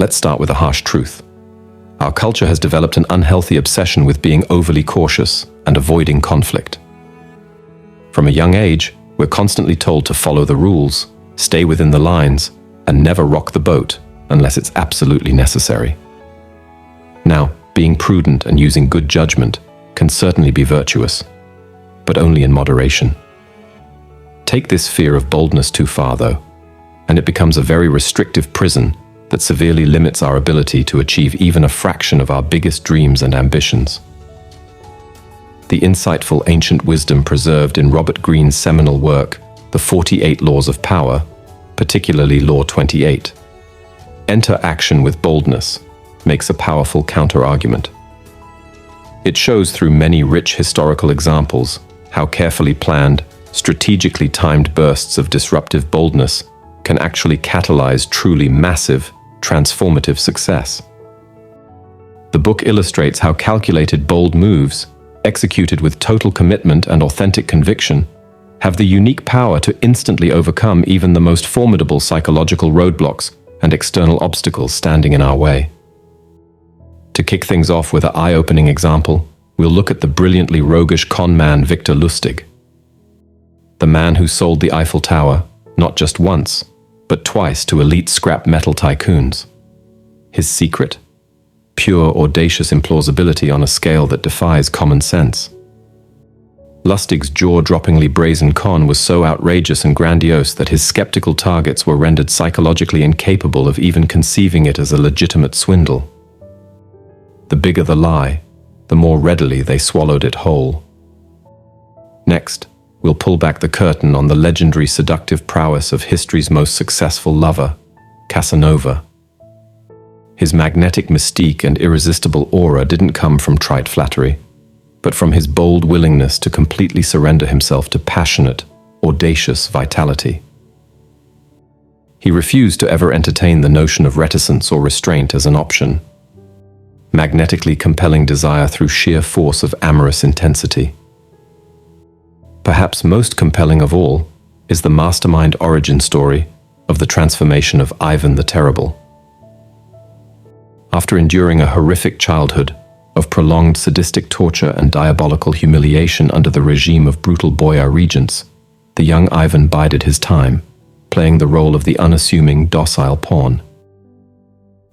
Let's start with a harsh truth. Our culture has developed an unhealthy obsession with being overly cautious and avoiding conflict. From a young age, we're constantly told to follow the rules, stay within the lines, and never rock the boat unless it's absolutely necessary. Now, being prudent and using good judgment can certainly be virtuous, but only in moderation. Take this fear of boldness too far, though, and it becomes a very restrictive prison that severely limits our ability to achieve even a fraction of our biggest dreams and ambitions. The insightful ancient wisdom preserved in Robert Greene's seminal work, The 48 Laws of Power, particularly Law 28, "Enter action with boldness," makes a powerful counter-argument. It shows through many rich historical examples how carefully planned, strategically timed bursts of disruptive boldness can actually catalyze truly massive, transformative success. The book illustrates how calculated, bold moves, executed with total commitment and authentic conviction, have the unique power to instantly overcome even the most formidable psychological roadblocks and external obstacles standing in our way. To kick things off with an eye-opening example, we'll look at the brilliantly roguish con man Victor Lustig, the man who sold the Eiffel Tower not just once, but twice to elite scrap metal tycoons. His secret? Pure, audacious implausibility on a scale that defies common sense. Lustig's jaw-droppingly brazen con was so outrageous and grandiose that his skeptical targets were rendered psychologically incapable of even conceiving it as a legitimate swindle. The bigger the lie, the more readily they swallowed it whole. Next, we'll pull back the curtain on the legendary seductive prowess of history's most successful lover, Casanova. His magnetic mystique and irresistible aura didn't come from trite flattery, but from his bold willingness to completely surrender himself to passionate, audacious vitality. He refused to ever entertain the notion of reticence or restraint as an option, magnetically compelling desire through sheer force of amorous intensity. Perhaps most compelling of all is the mastermind origin story of the transformation of Ivan the Terrible. After enduring a horrific childhood of prolonged sadistic torture and diabolical humiliation under the regime of brutal boyar regents, the young Ivan bided his time, playing the role of the unassuming, docile pawn.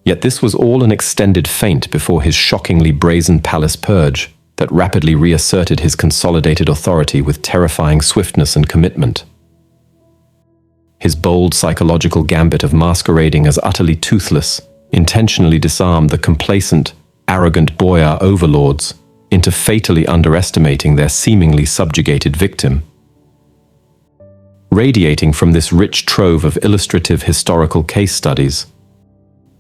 Yet this was all an extended feint before his shockingly brazen palace purge that rapidly reasserted his consolidated authority with terrifying swiftness and commitment. His bold psychological gambit of masquerading as utterly toothless intentionally disarmed the complacent, arrogant boyar overlords into fatally underestimating their seemingly subjugated victim. Radiating from this rich trove of illustrative historical case studies,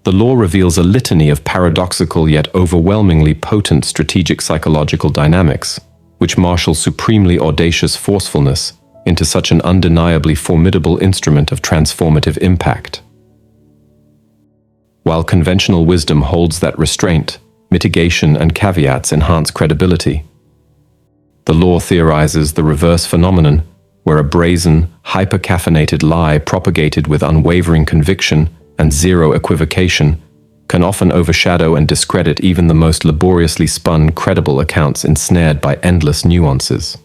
the law reveals a litany of paradoxical yet overwhelmingly potent strategic psychological dynamics, which marshal supremely audacious forcefulness into such an undeniably formidable instrument of transformative impact. While conventional wisdom holds that restraint, mitigation, and caveats enhance credibility, the law theorizes the reverse phenomenon, where a brazen, hyper-caffeinated lie propagated with unwavering conviction and zero equivocation can often overshadow and discredit even the most laboriously spun credible accounts ensnared by endless nuances.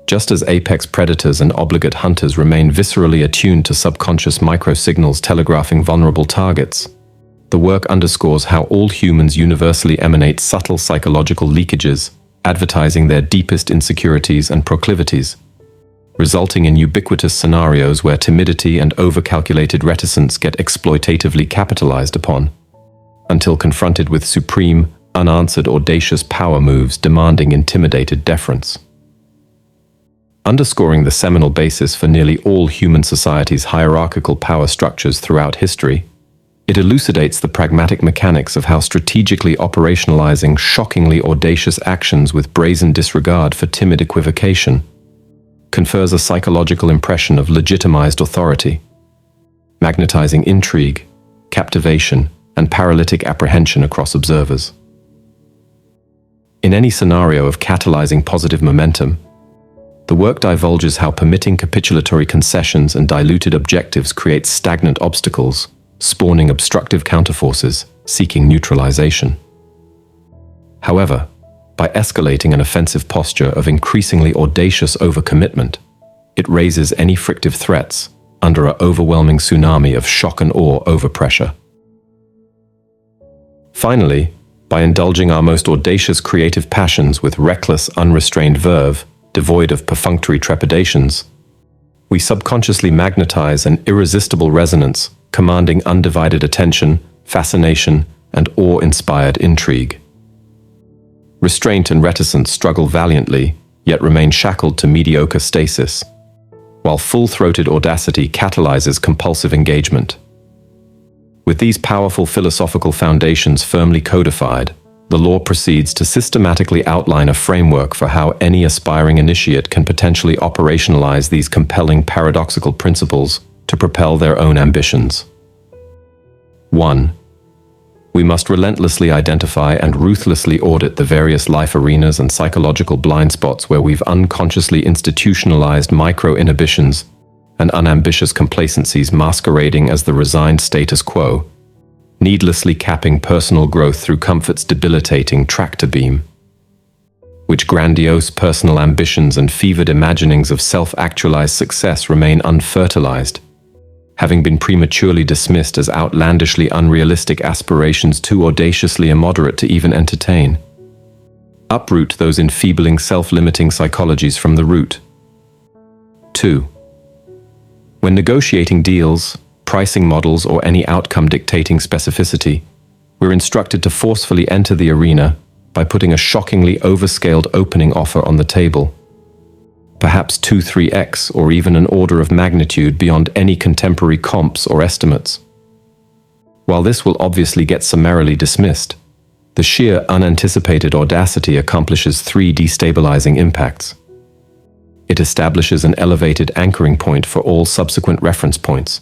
Just as apex predators and obligate hunters remain viscerally attuned to subconscious microsignals telegraphing vulnerable targets, the work underscores how all humans universally emanate subtle psychological leakages, advertising their deepest insecurities and proclivities, resulting in ubiquitous scenarios where timidity and overcalculated reticence get exploitatively capitalized upon, until confronted with supreme, unanswered, audacious power moves demanding intimidated deference. Underscoring the seminal basis for nearly all human society's hierarchical power structures throughout history, it elucidates the pragmatic mechanics of how strategically operationalizing shockingly audacious actions with brazen disregard for timid equivocation confers a psychological impression of legitimized authority, magnetizing intrigue, captivation, and paralytic apprehension across observers. In any scenario of catalyzing positive momentum, the work divulges how permitting capitulatory concessions and diluted objectives create stagnant obstacles, spawning obstructive counterforces seeking neutralization. However, by escalating an offensive posture of increasingly audacious overcommitment, it raises any frictive threats under an overwhelming tsunami of shock and awe overpressure. Finally, by indulging our most audacious creative passions with reckless, unrestrained verve, devoid of perfunctory trepidations, we subconsciously magnetize an irresistible resonance, commanding undivided attention, fascination, and awe-inspired intrigue. Restraint and reticence struggle valiantly, yet remain shackled to mediocre stasis, while full-throated audacity catalyzes compulsive engagement. With these powerful philosophical foundations firmly codified, the law proceeds to systematically outline a framework for how any aspiring initiate can potentially operationalize these compelling paradoxical principles to propel their own ambitions. 1. We must relentlessly identify and ruthlessly audit the various life arenas and psychological blind spots where we've unconsciously institutionalized micro-inhibitions and unambitious complacencies masquerading as the resigned status quo, needlessly capping personal growth through comfort's debilitating tractor beam. Which grandiose personal ambitions and fevered imaginings of self-actualized success remain unfertilized, having been prematurely dismissed as outlandishly unrealistic aspirations too audaciously immoderate to even entertain. Uproot those enfeebling self-limiting psychologies from the root. 2. When negotiating deals, pricing models, or any outcome-dictating specificity, we're instructed to forcefully enter the arena by putting a shockingly overscaled opening offer on the table, perhaps 2-3x or even an order of magnitude beyond any contemporary comps or estimates. While this will obviously get summarily dismissed, the sheer unanticipated audacity accomplishes 3 destabilizing impacts. It establishes an elevated anchoring point for all subsequent reference points.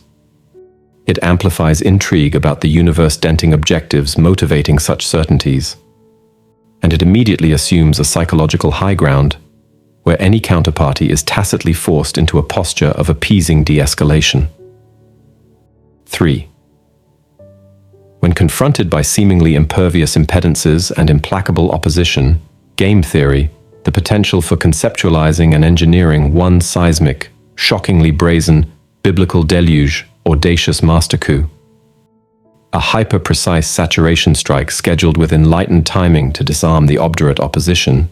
It amplifies intrigue about the universe-denting objectives motivating such certainties. And it immediately assumes a psychological high ground where any counterparty is tacitly forced into a posture of appeasing de-escalation. 3. When confronted by seemingly impervious impedances and implacable opposition, game theory, the potential for conceptualizing and engineering one seismic, shockingly brazen, biblical deluge, audacious master coup. A hyper-precise saturation strike scheduled with enlightened timing to disarm the obdurate opposition.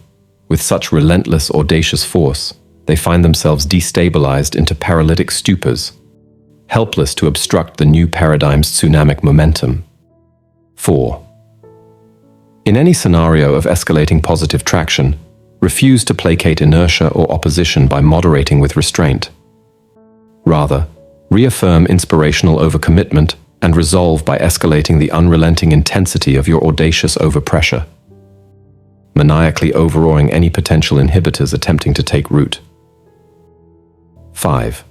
With such relentless, audacious force, they find themselves destabilized into paralytic stupors, helpless to obstruct the new paradigm's tsunamic momentum. 4. In any scenario of escalating positive traction, refuse to placate inertia or opposition by moderating with restraint. Rather, reaffirm inspirational overcommitment and resolve by escalating the unrelenting intensity of your audacious overpressure, maniacally overawing any potential inhibitors attempting to take root. 5.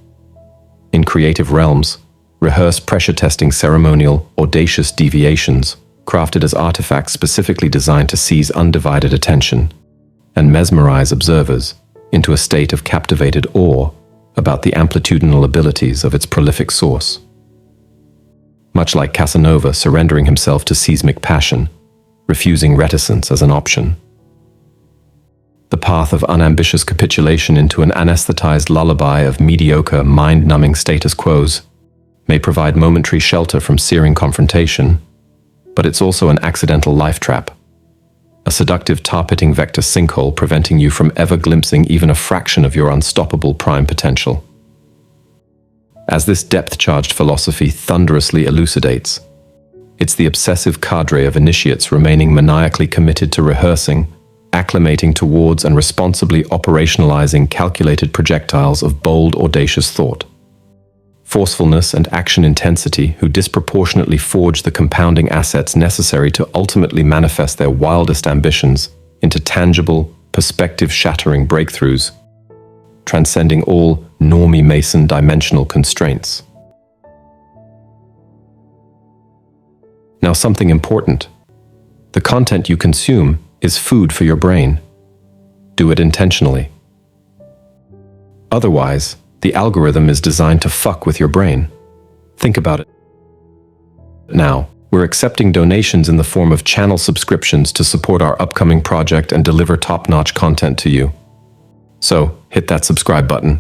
In creative realms, rehearse pressure-testing ceremonial, audacious deviations, crafted as artifacts specifically designed to seize undivided attention and mesmerize observers into a state of captivated awe about the amplitudinal abilities of its prolific source. Much like Casanova surrendering himself to seismic passion, refusing reticence as an option. The path of unambitious capitulation into an anesthetized lullaby of mediocre, mind-numbing status quos may provide momentary shelter from searing confrontation, but it's also an accidental life trap, a seductive tar-pitting vector sinkhole preventing you from ever glimpsing even a fraction of your unstoppable prime potential. As this depth-charged philosophy thunderously elucidates, it's the obsessive cadre of initiates remaining maniacally committed to rehearsing, acclimating towards and responsibly operationalizing calculated projectiles of bold, audacious thought. Forcefulness and action intensity who disproportionately forge the compounding assets necessary to ultimately manifest their wildest ambitions into tangible, perspective-shattering breakthroughs, transcending all normie Mason dimensional constraints. Now, something important. The content you consume is food for your brain. Do it intentionally. Otherwise, the algorithm is designed to fuck with your brain. Think about it. Now, we're accepting donations in the form of channel subscriptions to support our upcoming project and deliver top-notch content to you. So, hit that subscribe button